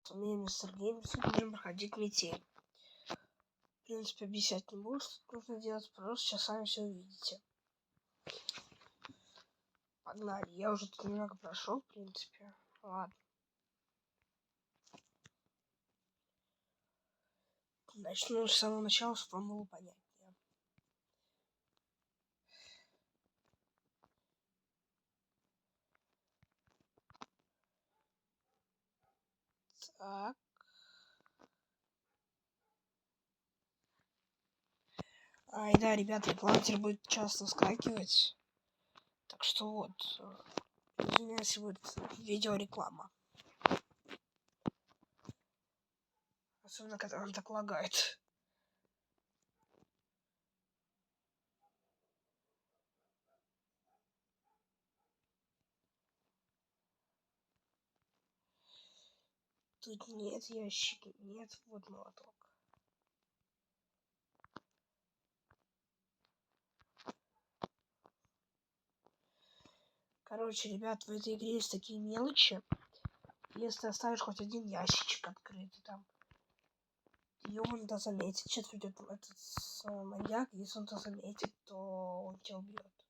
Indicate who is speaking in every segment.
Speaker 1: С вами Мистер Геймс, будем проходить метель. В принципе, объяснять не буду, что нужно делать, просто сейчас сами все увидите. Погнали, я уже тут немного прошел, в принципе. Ладно. Начну с самого начала, чтобы вам было понятнее. Так. И да, ребята, реклама теперь будет часто скакивать. Так что вот, извиняюсь, будет видеореклама. Особенно, когда он так лагает. Тут нет ящика, нет, вот молоток. Короче, ребят, в этой игре есть такие мелочи. Если оставишь хоть один ящичек открытый там, и он-то заметит, сейчас придет этот маньяк, если он-то заметит, то он тебя убьет.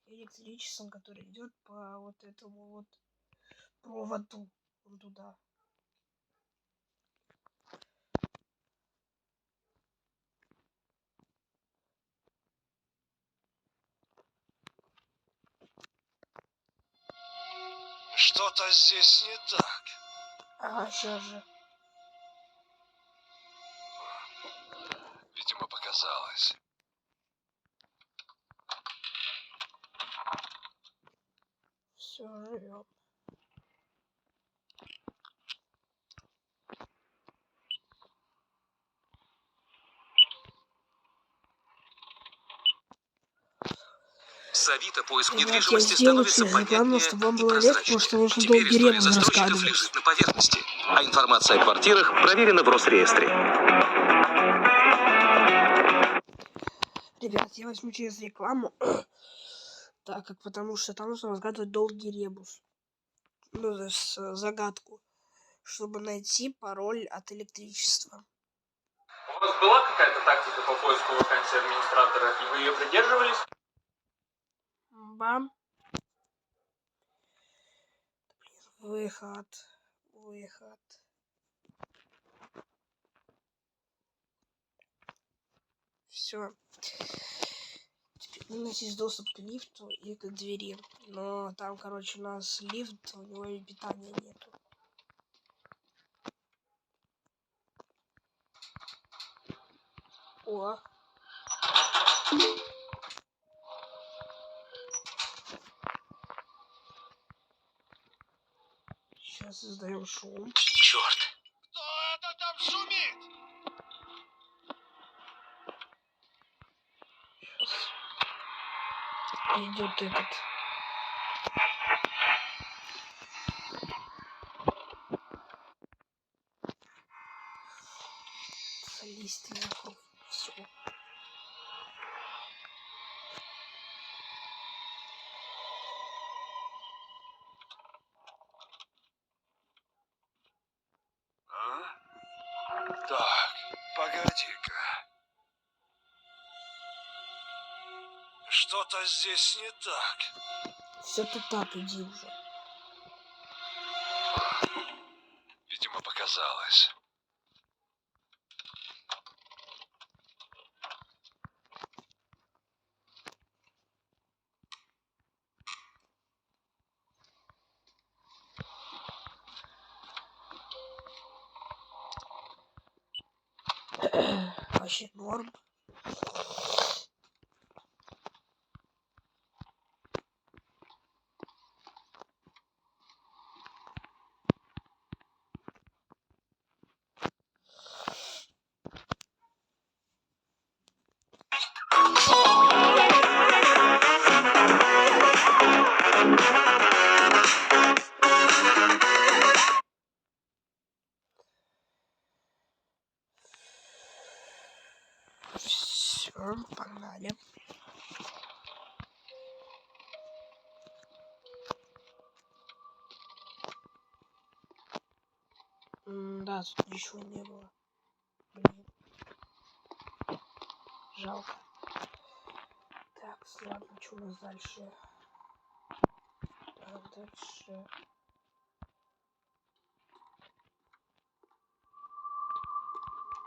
Speaker 1: Электричеством, который идет по вот этому вот проводу вон туда.
Speaker 2: Что-то здесь не так.
Speaker 1: Ага, сейчас же.
Speaker 2: Видимо, показалось.
Speaker 1: Все, живем.
Speaker 3: С Авито поиск
Speaker 1: Ребят, я
Speaker 3: недвижимости
Speaker 1: сделаю
Speaker 3: становится
Speaker 1: через рекламу,
Speaker 3: понятнее
Speaker 1: чтобы вам
Speaker 3: и
Speaker 1: было легче, потому
Speaker 3: прозрачнее.
Speaker 1: что нужно
Speaker 3: Теперь
Speaker 1: долгий
Speaker 3: история
Speaker 1: ребус
Speaker 3: застройщиков
Speaker 1: рассказывать.
Speaker 3: лежит на поверхности, а информация о квартирах проверена в Росреестре.
Speaker 1: Ребят, я возьму через рекламу, так как потому что там нужно разгадывать долгий ребус. Ну, то есть загадку, чтобы найти пароль от электричества.
Speaker 4: У вас была какая-то тактика по поиску вакансий администратора, и вы ее придерживались?
Speaker 1: Бам. Выход. Выход. Все. Теперь у нас есть доступ к лифту и к двери. Но там, короче, у нас лифт, у него и питания нету. О. Сейчас создаем шум.
Speaker 3: Черт!
Speaker 2: Кто это там шумит?
Speaker 1: Сейчас идет этот. Залезть нахуй. Все.
Speaker 2: Так, погоди-ка. Что-то здесь не так.
Speaker 1: Все-то так, иди уже.
Speaker 2: Видимо, показалось.
Speaker 1: Вообще норм. Все, погнали. Да, тут ничего не было. Блин. Жалко. Так, ладно, что у нас дальше? Дальше.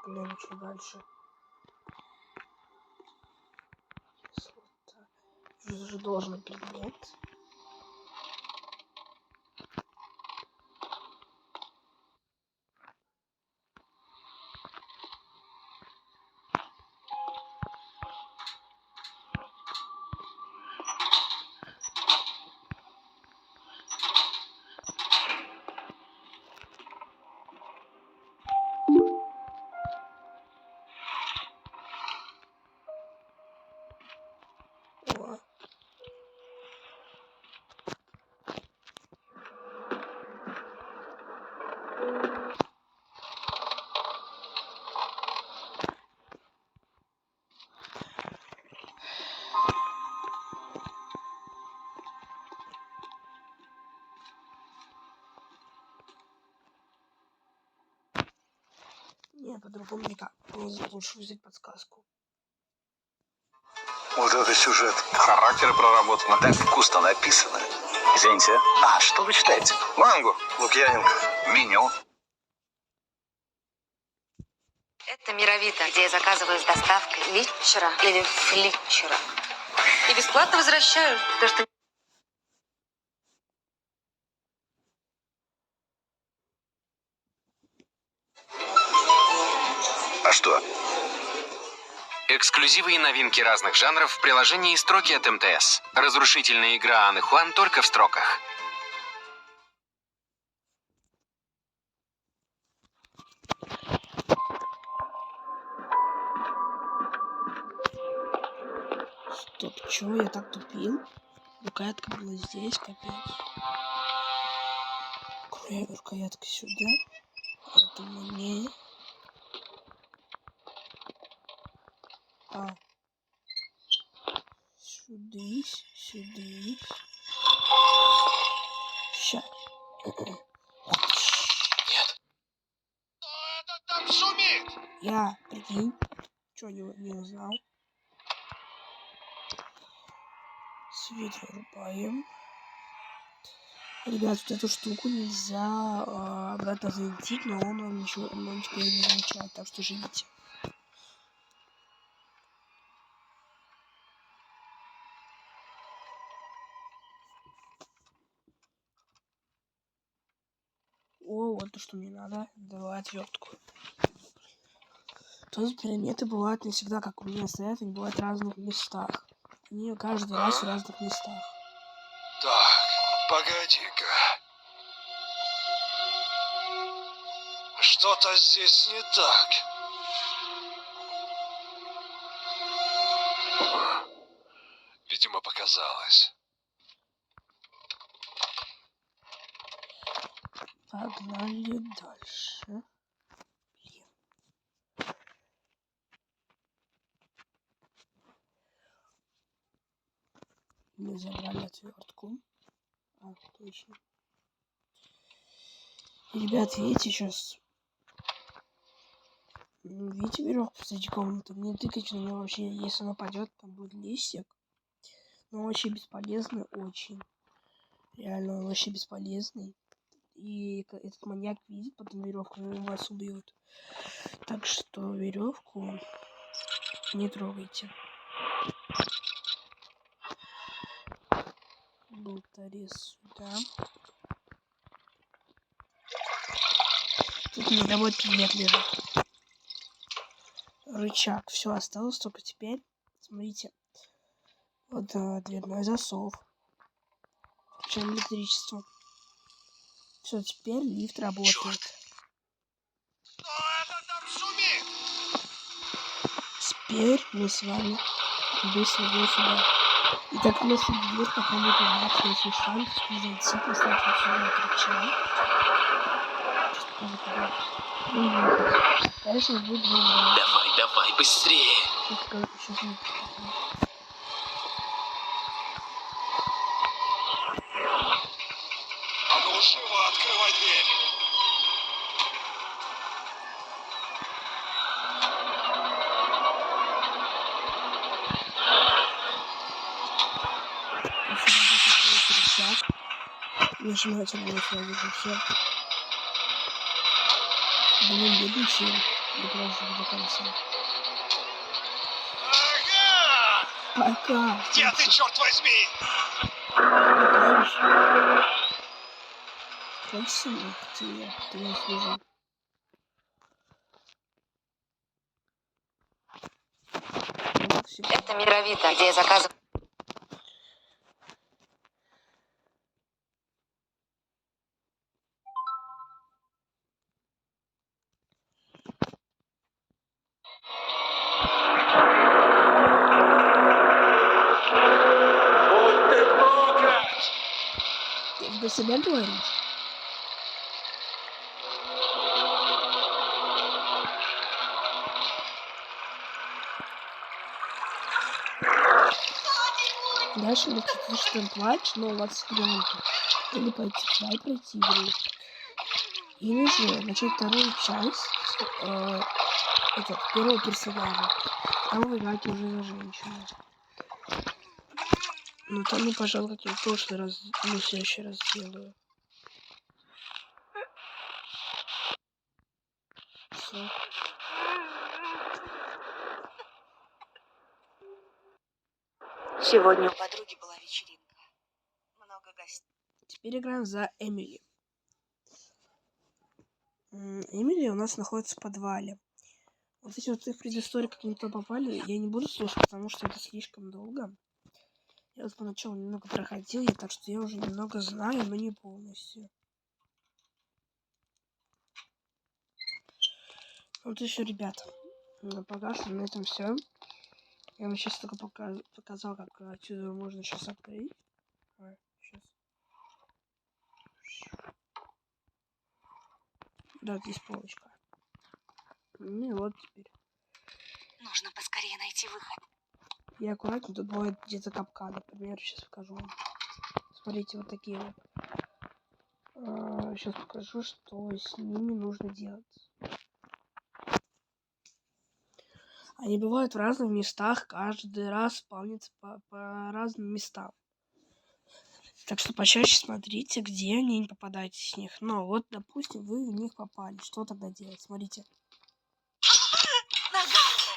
Speaker 1: Блин, что дальше? Тут же должен быть предмет. О. Не, по-другому никак. Лучше взять подсказку.
Speaker 2: Вот это сюжет. Характеры проработаны. Так вкусно написано.
Speaker 3: Извините, а что вы читаете?
Speaker 2: Мангу, Лукьяненко.
Speaker 3: Меню.
Speaker 5: Это Мировита, где я заказываю с доставкой Литчера или Флитчера. И бесплатно возвращаю, потому что...
Speaker 2: А что?
Speaker 6: Эксклюзивы и новинки разных жанров в приложении «Строки» от МТС. Разрушительная игра Анны Хуан только в строках.
Speaker 1: Стоп, чего я так тупил? Рукоятка была здесь, капец. Рукоятка сюда. Это мне. А. Сюдись, сюдись. Ща.
Speaker 2: Нет. Кто это там шумит?
Speaker 1: Я, прикинь, чё не узнал. Свет вырубаем. Ребят, вот эту штуку нельзя обратно завинтить, но он ничего теперь не замечает, так что живите. О, вот то, что мне надо. Давай отвертку. Тут предметы бывают не всегда, как у меня стоят, они бывают в разных местах. Они каждый раз в разных местах.
Speaker 2: Так, погоди-ка. Что-то здесь не так. Видимо, показалось.
Speaker 1: Погнали дальше. Блин. Мы забрали отвертку. А, точно. Ребят, видите сейчас? Видите веревку посреди комнаты? Не тыкайте на нее вообще. Если она падет, там будет листик. Но очень бесполезный, очень. Реально, он вообще бесполезный. И этот маньяк видит потом веревку, и вас убьет. Так что веревку не трогайте. Болторез сюда. Тут не домой предмет лежит. Рычаг. Все осталось, только теперь. Смотрите. Вот дверной засов. Включаем электричество. Все, теперь лифт работает.
Speaker 2: Кто это там шумит?
Speaker 1: Теперь мы с вами быстро идем сюда. И так у нас дверь, пока мы туда, следующий шанс, зайти, поставить вот сюда рычаг. Сейчас покажу, куда. И дальше будет два.
Speaker 6: Давай, быстрее.
Speaker 1: Сейчас не.
Speaker 2: А ну живо открывай дверь.
Speaker 1: Нажимайте на сразу же все. Блин, бегущий. Не прожил до конца. Пока.
Speaker 2: Где ты, черт возьми?
Speaker 1: Хочешь со мной? Тебе, ты не служил.
Speaker 5: Это Мировита, где я заказываю.
Speaker 2: Будь ты проклят!
Speaker 1: Ты до себя говоришь? Дальше напишите, что он плачет, но у вас варианты. Или пойти туда и пройти игру. Или же начать вторую часть первого персонажа. Там вы играете уже за женщину. Ну там я, пожалуй, как я в прошлый раз, в следующий раз сделаю. Все.
Speaker 5: Сегодня у подруги была вечеринка. Много гостей.
Speaker 1: Теперь играем за Эмили. Эмили у нас находится в подвале. Вот эти вот их предыстории, как они туда попали, я не буду слушать, потому что это слишком долго. Я вот поначалу немного проходил, так что я уже немного знаю, но не полностью. Вот еще, ребята, пока что на этом все. Я вам сейчас только показал, как отсюда можно сейчас открыть. Сейчас. Да, здесь полочка. Ну и вот теперь.
Speaker 5: Нужно поскорее найти выход.
Speaker 1: И аккуратно, тут бывает где-то капкан. Например, сейчас покажу вам. Смотрите, вот такие вот. Сейчас покажу, что с ними нужно делать. Они бывают в разных местах, каждый раз спавнятся по разным местам. Так что почаще смотрите, где они, не попадайтесь с них. Но вот, допустим, вы в них попали. Что тогда делать? Смотрите.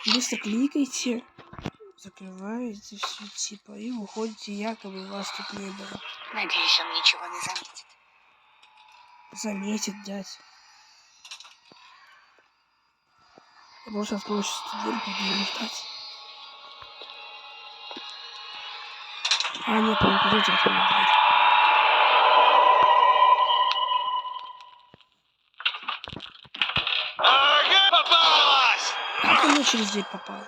Speaker 1: Быстро кликайте, закрываете все типа и уходите, якобы вас тут не было.
Speaker 5: Надеюсь, он ничего не заметит.
Speaker 1: Заметит, дядь. Я должен открыть дверь, буду ждать. А, нет, он придет открыть дверь.
Speaker 2: Ага, попалась!
Speaker 1: Как он через дверь попал?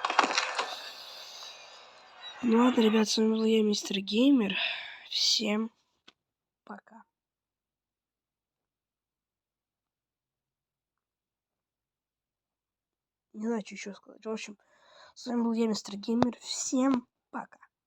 Speaker 1: Ну ладно, ребят, с вами был я, Мистер Геймер. Всем пока. Не знаю, что еще сказать. В общем, с вами был я, Мистер Геймер. Всем пока.